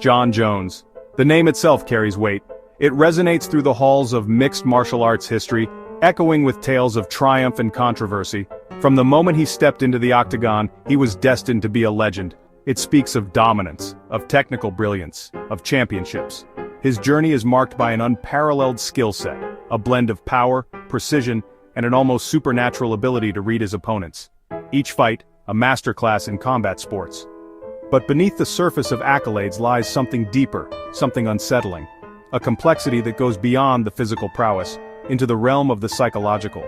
Jon Jones. The name itself carries weight. It resonates through the halls of mixed martial arts history, echoing with tales of triumph and controversy. From the moment he stepped into the octagon, he was destined to be a legend. It speaks of dominance, of technical brilliance, of championships. His journey is marked by an unparalleled skill set, a blend of power, precision, and an almost supernatural ability to read his opponents. Each fight, a masterclass in combat sports. But beneath the surface of accolades lies something deeper, something unsettling. A complexity that goes beyond the physical prowess, into the realm of the psychological.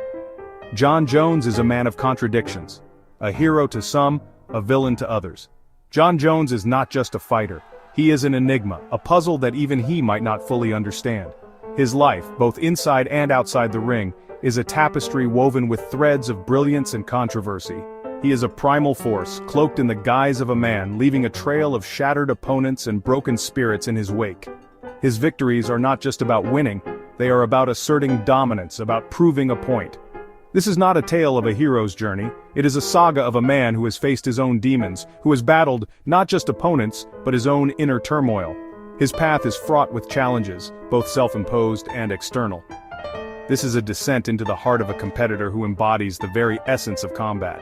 Jon Jones is a man of contradictions. A hero to some, a villain to others. Jon Jones is not just a fighter. He is an enigma, a puzzle that even he might not fully understand. His life, both inside and outside the ring, is a tapestry woven with threads of brilliance and controversy. He is a primal force, cloaked in the guise of a man, leaving a trail of shattered opponents and broken spirits in his wake. His victories are not just about winning, they are about asserting dominance, about proving a point. This is not a tale of a hero's journey, it is a saga of a man who has faced his own demons, who has battled not just opponents, but his own inner turmoil. His path is fraught with challenges, both self-imposed and external. This is a descent into the heart of a competitor who embodies the very essence of combat.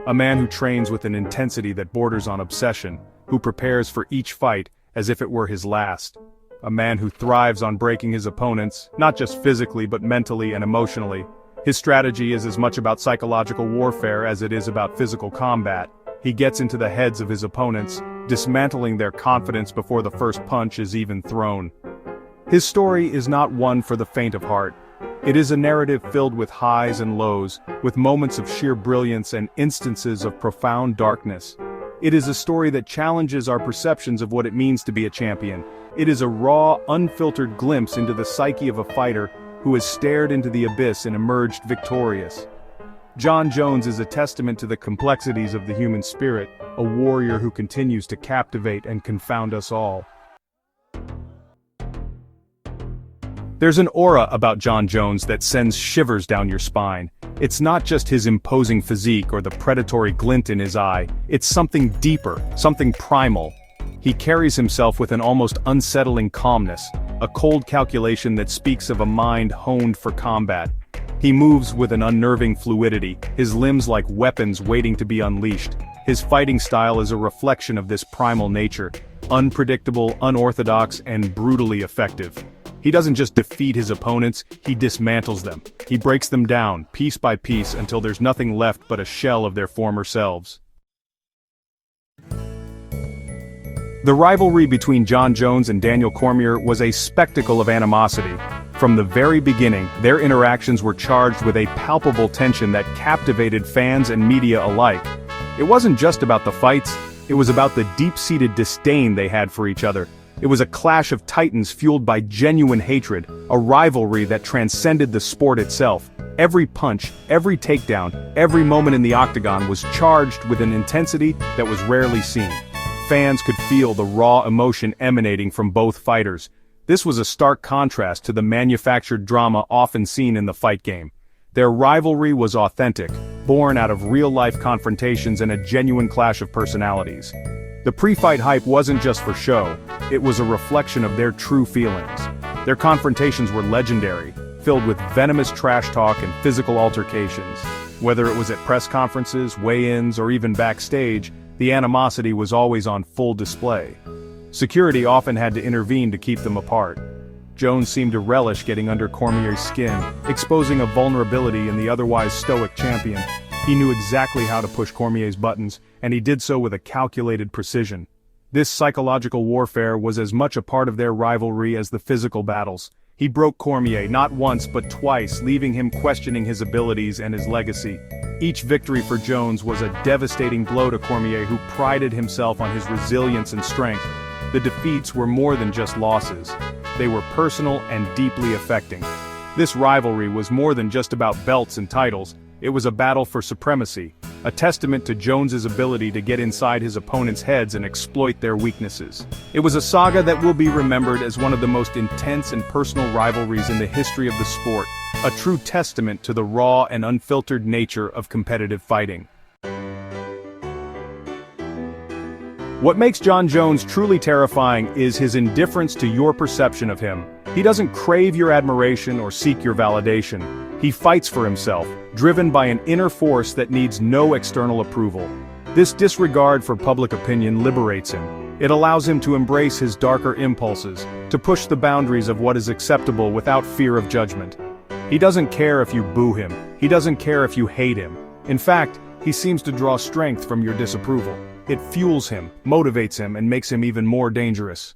A man who trains with an intensity that borders on obsession, who prepares for each fight as if it were his last. A man who thrives on breaking his opponents, not just physically but mentally and emotionally. His strategy is as much about psychological warfare as it is about physical combat. He gets into the heads of his opponents, dismantling their confidence before the first punch is even thrown. His story is not one for the faint of heart. It is a narrative filled with highs and lows, with moments of sheer brilliance and instances of profound darkness. It is a story that challenges our perceptions of what it means to be a champion. It is a raw, unfiltered glimpse into the psyche of a fighter who has stared into the abyss and emerged victorious. Jon Jones is a testament to the complexities of the human spirit, a warrior who continues to captivate and confound us all. There's an aura about Jon Jones that sends shivers down your spine. It's not just his imposing physique or the predatory glint in his eye, it's something deeper, something primal. He carries himself with an almost unsettling calmness, a cold calculation that speaks of a mind honed for combat. He moves with an unnerving fluidity, his limbs like weapons waiting to be unleashed. His fighting style is a reflection of this primal nature, unpredictable, unorthodox, and brutally effective. He doesn't just defeat his opponents, he dismantles them. He breaks them down, piece by piece, until there's nothing left but a shell of their former selves. The rivalry between Jon Jones and Daniel Cormier was a spectacle of animosity. From the very beginning, their interactions were charged with a palpable tension that captivated fans and media alike. It wasn't just about the fights, it was about the deep-seated disdain they had for each other. It was a clash of titans fueled by genuine hatred, a rivalry that transcended the sport itself. Every punch, every takedown, every moment in the octagon was charged with an intensity that was rarely seen. Fans could feel the raw emotion emanating from both fighters. This was a stark contrast to the manufactured drama often seen in the fight game. Their rivalry was authentic, born out of real-life confrontations and a genuine clash of personalities. The pre-fight hype wasn't just for show, it was a reflection of their true feelings. Their confrontations were legendary, filled with venomous trash talk and physical altercations. Whether it was at press conferences, weigh-ins, or even backstage, the animosity was always on full display. Security often had to intervene to keep them apart. Jones seemed to relish getting under Cormier's skin, exposing a vulnerability in the otherwise stoic champion. He knew exactly how to push Cormier's buttons, and he did so with a calculated precision. This psychological warfare was as much a part of their rivalry as the physical battles. He broke Cormier not once but twice, leaving him questioning his abilities and his legacy. Each victory for Jones was a devastating blow to Cormier, who prided himself on his resilience and strength. The defeats were more than just losses. They were personal and deeply affecting. This rivalry was more than just about belts and titles. It was a battle for supremacy, a testament to Jones's ability to get inside his opponents' heads and exploit their weaknesses. It was a saga that will be remembered as one of the most intense and personal rivalries in the history of the sport, a true testament to the raw and unfiltered nature of competitive fighting. What makes Jon Jones truly terrifying is his indifference to your perception of him. He doesn't crave your admiration or seek your validation. He fights for himself, driven by an inner force that needs no external approval. This disregard for public opinion liberates him. It allows him to embrace his darker impulses, to push the boundaries of what is acceptable without fear of judgment. He doesn't care if you boo him. He doesn't care if you hate him. In fact, he seems to draw strength from your disapproval. It fuels him, motivates him, and makes him even more dangerous.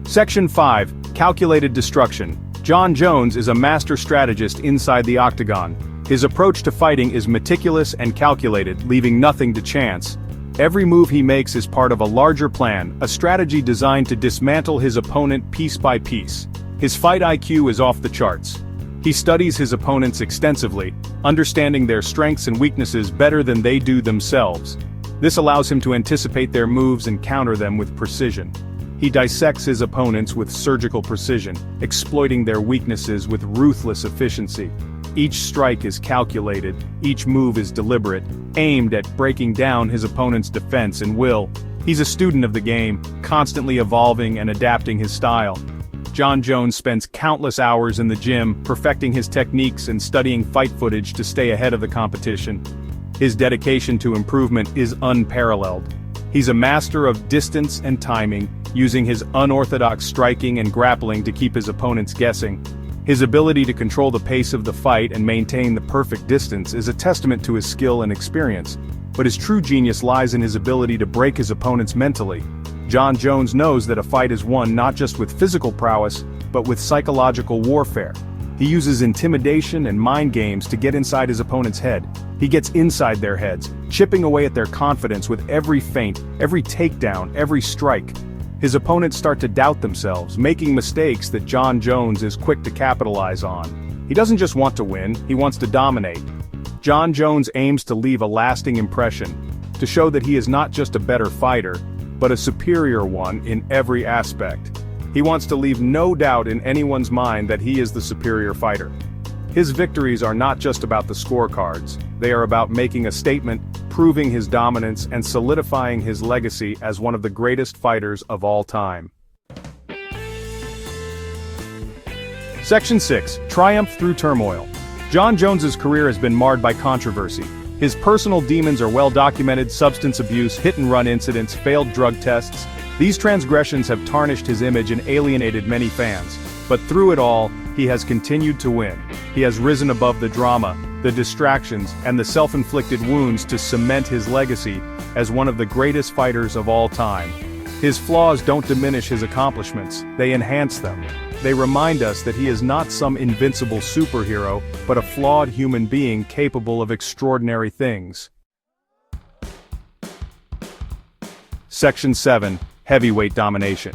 Section 5. Calculated Destruction. Jon Jones is a master strategist inside the octagon. His approach to fighting is meticulous and calculated, leaving nothing to chance. Every move he makes is part of a larger plan, a strategy designed to dismantle his opponent piece by piece. His fight IQ is off the charts. He studies his opponents extensively, understanding their strengths and weaknesses better than they do themselves. This allows him to anticipate their moves and counter them with precision. He dissects his opponents with surgical precision, exploiting their weaknesses with ruthless efficiency. Each strike is calculated, each move is deliberate, aimed at breaking down his opponent's defense and will. He's a student of the game, constantly evolving and adapting his style. Jon Jones spends countless hours in the gym, perfecting his techniques and studying fight footage to stay ahead of the competition. His dedication to improvement is unparalleled. He's a master of distance and timing, using his unorthodox striking and grappling to keep his opponents guessing. His ability to control the pace of the fight and maintain the perfect distance is a testament to his skill and experience. But his true genius lies in his ability to break his opponents mentally. Jon Jones knows that a fight is won not just with physical prowess, but with psychological warfare. He uses intimidation and mind games to get inside his opponent's head. He gets inside their heads, chipping away at their confidence with every feint, every takedown, every strike. His opponents start to doubt themselves, making mistakes that Jon Jones is quick to capitalize on. He doesn't just want to win, he wants to dominate. Jon Jones aims to leave a lasting impression, to show that he is not just a better fighter, but a superior one in every aspect. He wants to leave no doubt in anyone's mind that he is the superior fighter. His victories are not just about the scorecards, they are about making a statement, proving his dominance, and solidifying his legacy as one of the greatest fighters of all time. Section 6. Triumph through turmoil. Jon Jones's career has been marred by controversy. His personal demons are well documented: substance abuse, hit-and-run incidents, failed drug tests. These transgressions have tarnished his image and alienated many fans. But through it all, he has continued to win. He has risen above the drama, the distractions, and the self-inflicted wounds to cement his legacy as one of the greatest fighters of all time. His flaws don't diminish his accomplishments, they enhance them. They remind us that he is not some invincible superhero, but a flawed human being capable of extraordinary things. Section 7. Heavyweight Domination.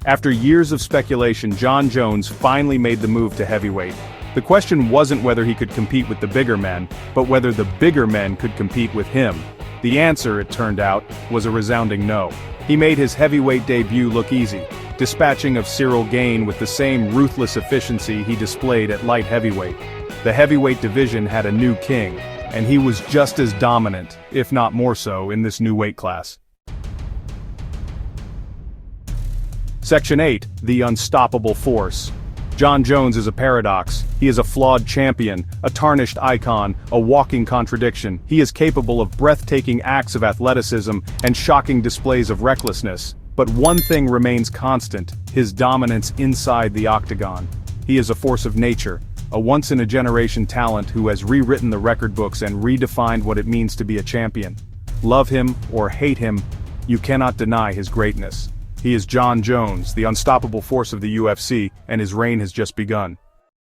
After years of speculation, Jon Jones finally made the move to heavyweight. The question wasn't whether he could compete with the bigger men, but whether the bigger men could compete with him. The answer, it turned out, was a resounding no. He made his heavyweight debut look easy, dispatching of Cyril Gane with the same ruthless efficiency he displayed at light heavyweight. The heavyweight division had a new king, and he was just as dominant, if not more so, in this new weight class. Section 8. The Unstoppable Force. Jon Jones is a paradox. He is a flawed champion, a tarnished icon, a walking contradiction. He is capable of breathtaking acts of athleticism and shocking displays of recklessness. But one thing remains constant: his dominance inside the octagon. He is a force of nature, a once-in-a-generation talent who has rewritten the record books and redefined what it means to be a champion. Love him or hate him, you cannot deny his greatness. He is Jon Jones, the unstoppable force of the UFC, and his reign has just begun.